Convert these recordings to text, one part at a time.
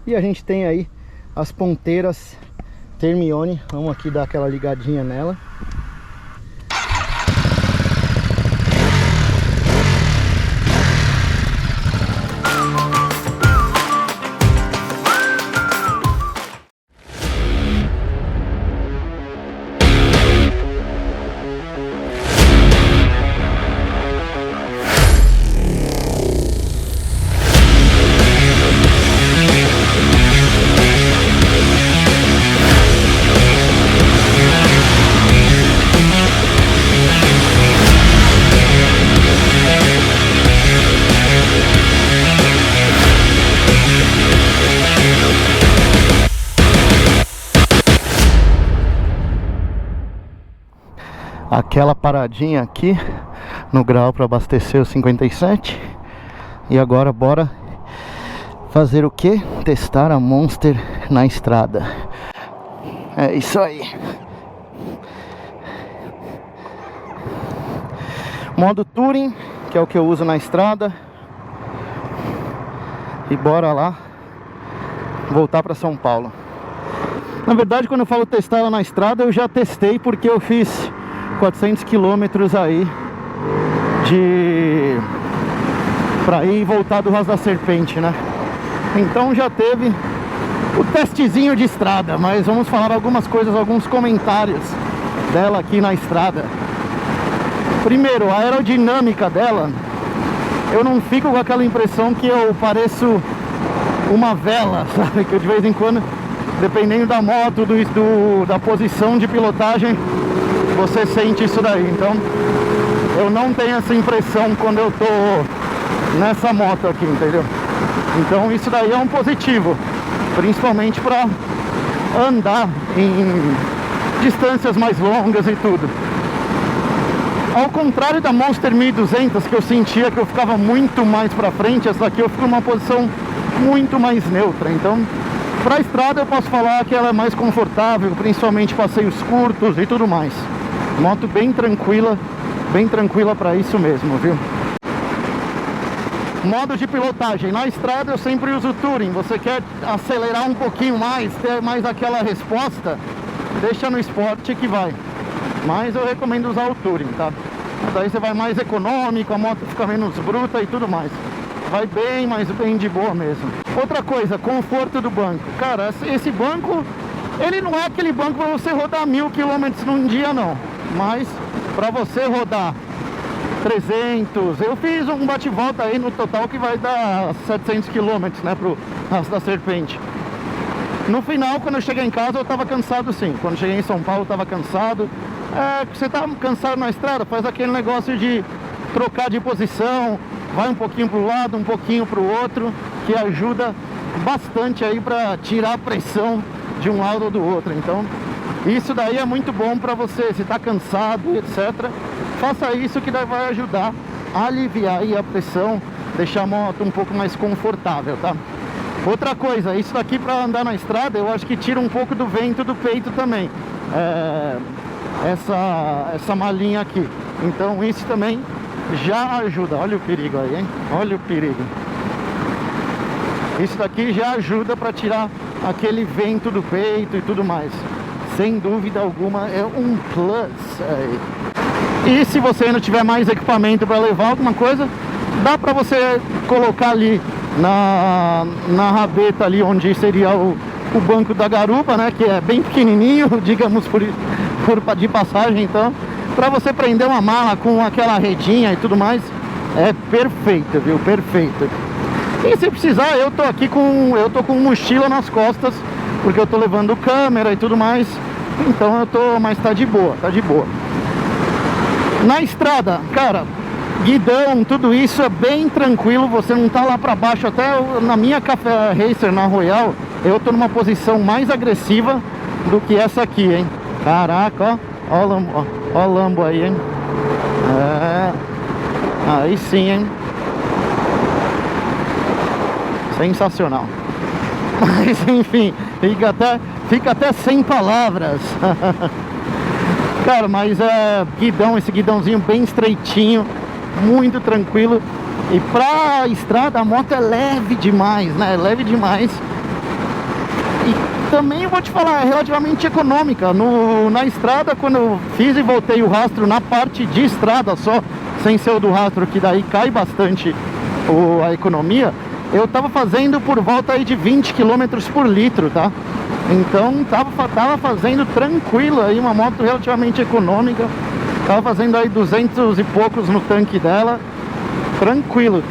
E a gente tem aí as ponteiras Termione. Vamos aqui dar aquela ligadinha nela. Aquela paradinha aqui no grau para abastecer o 57. E agora bora fazer o que? Testar a Monster na estrada. É isso aí. Modo Touring, que é o que eu uso na estrada. E bora lá voltar para São Paulo. Na verdade, quando eu falo testar ela na estrada, eu já testei, porque eu fiz 400 quilômetros aí pra ir e voltar do Ras da Serpente, né? Então já teve o testezinho de estrada. Mas vamos falar algumas coisas, alguns comentários dela aqui na estrada. Primeiro, a aerodinâmica dela, eu não fico com aquela impressão que eu pareço uma vela, sabe? Que eu, de vez em quando, dependendo da moto, da posição de pilotagem, você sente isso daí. Então eu não tenho essa impressão quando eu tô nessa moto aqui, entendeu? Então isso daí é um positivo, principalmente para andar em distâncias mais longas e tudo. Ao contrário da Monster 1200, que eu sentia que eu ficava muito mais para frente, essa daqui eu fico numa posição muito mais neutra. Então para a estrada eu posso falar que ela é mais confortável, principalmente passeios curtos e tudo mais. Moto bem tranquila para isso mesmo, viu? Modo de pilotagem. Na estrada eu sempre uso o Touring. Você quer acelerar um pouquinho mais, ter mais aquela resposta, deixa no Sport que vai. Mas eu recomendo usar o Touring, tá? Daí você vai mais econômico, a moto fica menos bruta e tudo mais. Vai bem, mas bem de boa mesmo. Outra coisa, conforto do banco. Cara, esse banco, ele não é aquele banco para você rodar 1000 km num dia, não. Mas para você rodar 300, eu fiz um bate-volta aí no total que vai dar 700 km, né, pro Ras da Serpente. No final, quando eu cheguei em casa, eu tava cansado sim. Quando cheguei em São Paulo, eu tava cansado. Você tá cansado na estrada, faz aquele negócio de trocar de posição, vai um pouquinho para um lado, um pouquinho para o outro, que ajuda bastante aí para tirar a pressão de um lado ou do outro. Então isso daí é muito bom para você, se está cansado, etc. Faça isso, que daí vai ajudar a aliviar aí a pressão, deixar a moto um pouco mais confortável, tá? Outra coisa, isso daqui para andar na estrada, eu acho que tira um pouco do vento do peito também, essa malinha aqui. Então isso também já ajuda. Olha o perigo aí, hein? Olha o perigo. Isso daqui já ajuda para tirar aquele vento do peito e tudo mais. Sem dúvida alguma é um plus aí. E se você não tiver mais equipamento para levar alguma coisa, dá para você colocar ali na rabeta ali onde seria o banco da garupa, né? Que é bem pequenininho, digamos de passagem. Então, para você prender uma mala com aquela redinha e tudo mais, é perfeito, viu? Perfeito. E se precisar, eu tô com mochila nas costas, porque eu tô levando câmera e tudo mais. Então mas tá de boa, tá de boa. Na estrada, cara, guidão, tudo isso é bem tranquilo, você não tá lá pra baixo. Até na minha Café Racer, na Royal, eu tô numa posição mais agressiva do que essa aqui, hein? Caraca, ó o Lambo aí, hein? Aí sim, hein? Sensacional. Mas enfim, fica até sem palavras. Cara, mas esse guidãozinho bem estreitinho, muito tranquilo. E pra estrada a moto é leve demais, né? É leve demais. E também eu vou te falar, é relativamente econômica. Na estrada, quando eu fiz e voltei o rastro na parte de estrada só, sem ser o do rastro, que daí cai bastante a economia, eu tava fazendo por volta aí de 20 km por litro, tá? Então tava fazendo tranquilo aí, uma moto relativamente econômica. Tava fazendo aí 200 e poucos no tanque dela. Tranquilo,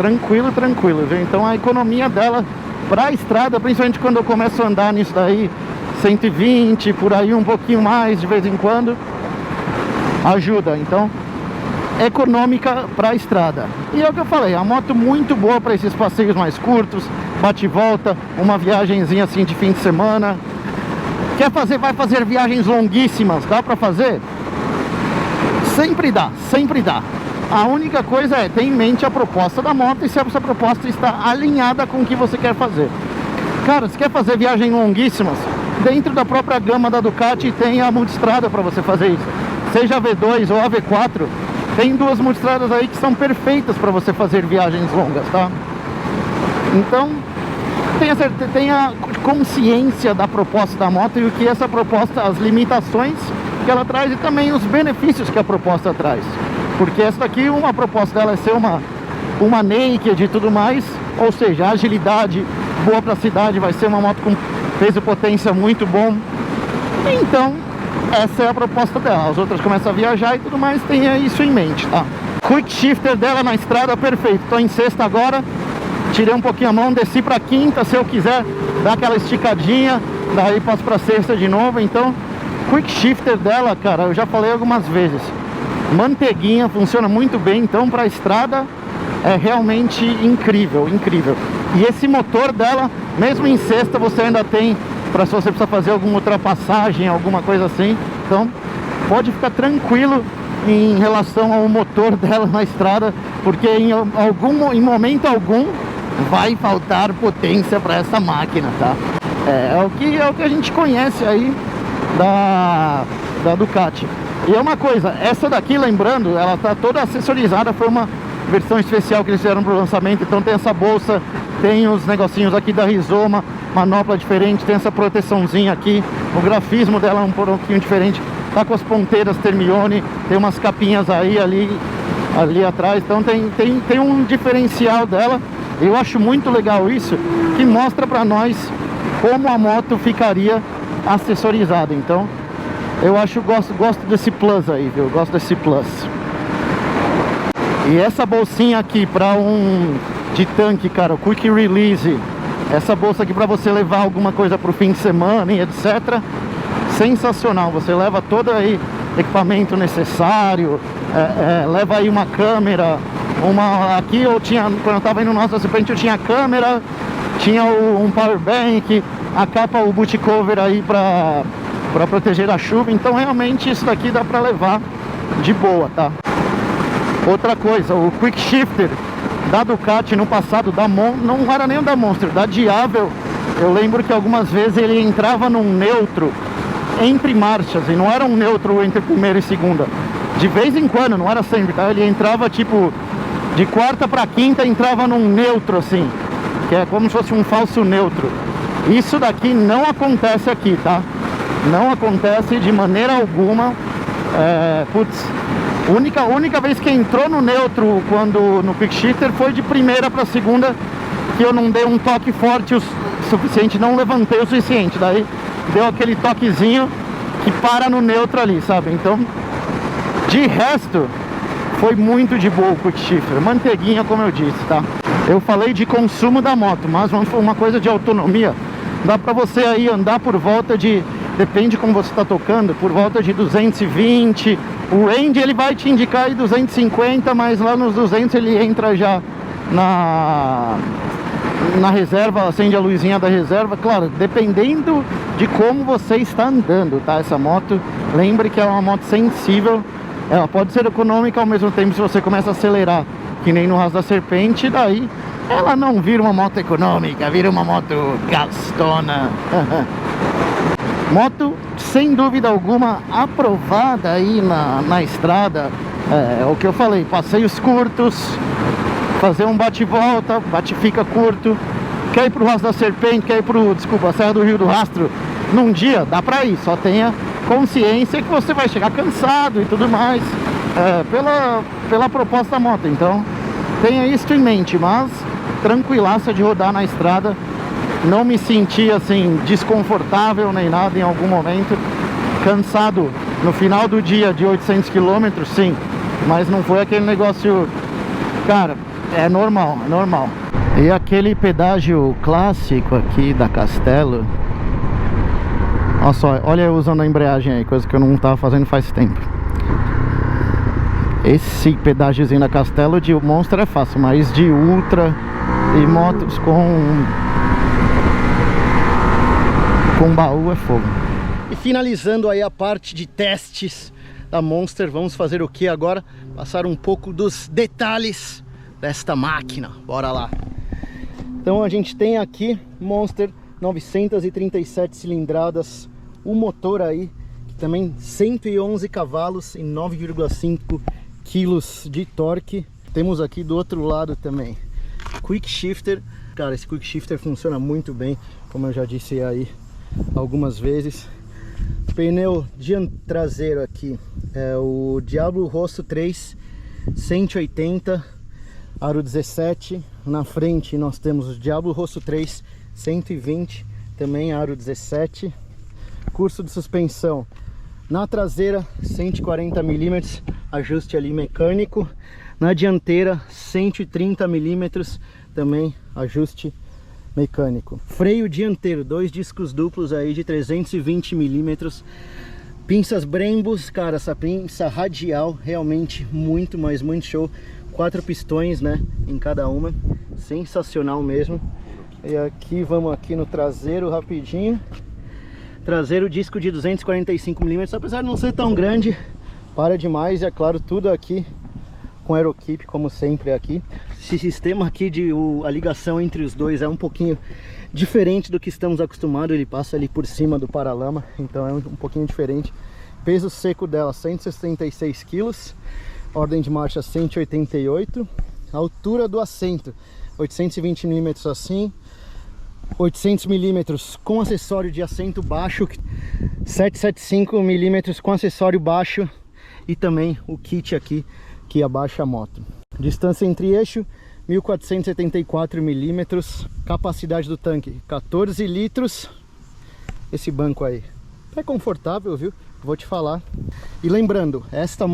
viu? Então a economia dela pra estrada, principalmente quando eu começo a andar nisso daí, 120, por aí um pouquinho mais de vez em quando, ajuda. Então, econômica pra estrada. E é o que eu falei, a moto muito boa para esses passeios mais curtos, bate e volta, uma viagenzinha assim de fim de semana. Quer fazer, vai fazer viagens longuíssimas, dá pra fazer? Sempre dá, sempre dá. A única coisa é ter em mente a proposta da moto e se essa proposta está alinhada com o que você quer fazer. Cara, se quer fazer viagens longuíssimas, dentro da própria gama da Ducati tem a multistrada para você fazer isso. Seja a V2 ou a V4, tem duas multistradas aí que são perfeitas para você fazer viagens longas, tá? Então, tenha consciência da proposta da moto e o que essa proposta, as limitações que ela traz e também os benefícios que a proposta traz. Porque essa daqui, uma proposta dela é ser uma naked e tudo mais, ou seja, agilidade boa para a cidade, vai ser uma moto com peso e potência muito bom. Então, essa é a proposta dela. As outras começam a viajar e tudo mais, tenha isso em mente, tá? Quick shifter dela na estrada, perfeito. Tô em sexta agora, tirei um pouquinho a mão, desci para quinta, se eu quiser dar aquela esticadinha, daí passo para sexta de novo. Então, quick shifter dela, cara, eu já falei algumas vezes, manteiguinha, funciona muito bem. Então para a estrada é realmente incrível, incrível. E esse motor dela, mesmo em sexta, você ainda tem para se você precisar fazer alguma ultrapassagem, alguma coisa assim. Então pode ficar tranquilo em relação ao motor dela na estrada, porque em momento algum vai faltar potência para essa máquina, tá? É o que a gente conhece aí da Ducati. E é uma coisa, essa daqui, lembrando, ela tá toda acessorizada, foi uma versão especial que eles fizeram pro lançamento. Então tem essa bolsa, tem os negocinhos aqui da Rizoma, manopla diferente, tem essa proteçãozinha aqui, o grafismo dela é um pouquinho diferente, tá com as ponteiras Termione, tem umas capinhas aí, ali atrás. Então tem um diferencial dela. Eu acho muito legal isso, que mostra pra nós como a moto ficaria acessorizada. Então eu gosto desse plus aí, viu? Gosto desse plus. E essa bolsinha aqui para de tanque, cara, o Quick Release. Essa bolsa aqui para você levar alguma coisa pro fim de semana e etc. Sensacional. Você leva todo aí equipamento necessário, leva aí uma câmera, aqui eu tinha, quando eu tava indo no nosso acidente, eu tinha a câmera, tinha um power bank, a capa, o boot cover aí para proteger da chuva. Então realmente isso daqui dá para levar de boa, tá? Outra coisa, o Quick Shifter da Ducati no passado, não era nem o da Monster, da Diavel, eu lembro que algumas vezes ele entrava num neutro entre marchas, e não era um neutro entre primeira e segunda, de vez em quando, não era sempre, tá? Ele entrava tipo de quarta para quinta, entrava num neutro assim, que é como se fosse um falso neutro. Isso daqui não acontece aqui, tá? Não acontece de maneira alguma. Única vez que entrou no neutro no Quick Shifter foi de primeira para segunda, que eu não dei um toque forte o suficiente, não levantei o suficiente, daí deu aquele toquezinho que para no neutro ali, sabe? Então, de resto, foi muito de boa o Quick Shifter, manteiguinha, como eu disse, tá? Eu falei de consumo da moto, mas uma coisa de autonomia, dá pra você aí andar por volta de, depende como você está tocando, por volta de 220. O range ele vai te indicar aí 250, mas lá nos 200 ele entra já na reserva, acende a luzinha da reserva. Claro, dependendo de como você está andando, tá? Essa moto, lembre que é uma moto sensível, ela pode ser econômica ao mesmo tempo. Se você começa a acelerar, que nem no Rastro da Serpente, daí ela não vira uma moto econômica, vira uma moto gastona. Moto, sem dúvida alguma, aprovada aí na estrada. É o que eu falei, passeios curtos, fazer um bate-volta, fica curto, quer ir pro Rastro da Serpente, quer ir pro, desculpa, Serra do Rio do Rastro num dia, dá pra ir, só tenha consciência que você vai chegar cansado e tudo mais, pela proposta da moto. Então tenha isso em mente, mas tranquilaça de rodar na estrada. Não me senti assim desconfortável nem nada em algum momento. Cansado no final do dia de 800 km, sim, mas não foi aquele negócio, cara, é normal, é normal. E aquele pedágio clássico aqui da Castello, olha só, olha eu usando a embreagem aí, coisa que eu não tava fazendo faz tempo. Esse pedágiozinho da Castello de Monster é fácil, mas de Ultra e motos com baú é fogo. E finalizando aí a parte de testes da Monster, vamos fazer o que agora? Passar um pouco dos detalhes desta máquina, bora lá. Então a gente tem aqui Monster 937 cilindradas, o motor aí, que também 111 cavalos e 9,5 kg de torque. Temos aqui do outro lado também Quick Shifter. Cara, esse Quick Shifter funciona muito bem, como eu já disse aí algumas vezes. Pneu traseiro aqui é o Diablo Rosso 3 180 aro 17. Na frente nós temos o Diablo Rosso 3 120 também aro 17. Curso de suspensão na traseira 140 mm, ajuste ali mecânico. Na dianteira 130 mm, também ajuste mecânico. Freio dianteiro, 2 discos duplos aí de 320 mm. Pinças Brembos, cara, essa pinça radial realmente muito, mas muito show. 4 pistões, né, em cada uma, sensacional mesmo. E aqui, vamos aqui no traseiro rapidinho. Traseiro disco de 245 mm, apesar de não ser tão grande, para demais. E é claro, tudo aqui com Aerokeep, como sempre aqui. Esse sistema aqui de a ligação entre os dois é um pouquinho diferente do que estamos acostumados. Ele passa ali por cima do paralama, então é um pouquinho diferente. Peso seco dela 166 kg, ordem de marcha 188. Altura do assento 820 mm assim, 800 mm com acessório de assento baixo, 775 mm com acessório baixo, e também o kit aqui que abaixa a moto. Distância entre eixo 1474 mm, capacidade do tanque 14 litros. Esse banco aí é confortável, viu? Vou te falar. E lembrando, essa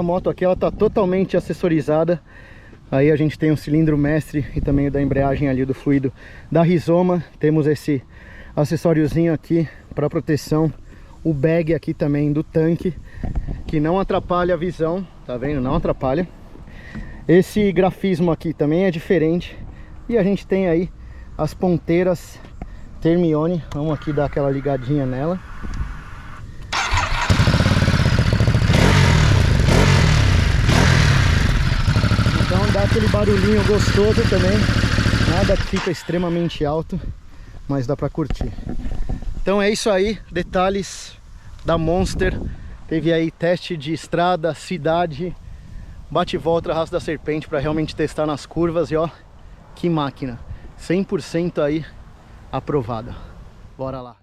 moto aqui ela tá totalmente assessorizada. Aí a gente tem o cilindro mestre e também o da embreagem ali do fluido da Rizoma. Temos esse acessóriozinho aqui para proteção, o bag aqui também do tanque, que não atrapalha a visão, tá vendo? Não atrapalha. Esse grafismo aqui também é diferente. E a gente tem aí as ponteiras Termione. Vamos aqui dar aquela ligadinha nela. Então dá aquele barulhinho gostoso também. Nada que fica extremamente alto, mas dá pra curtir. Então é isso aí, detalhes da Monster. Teve aí teste de estrada, cidade, bate e volta, Rastro da Serpente, para realmente testar nas curvas. E ó, que máquina, 100% aí aprovada. Bora lá.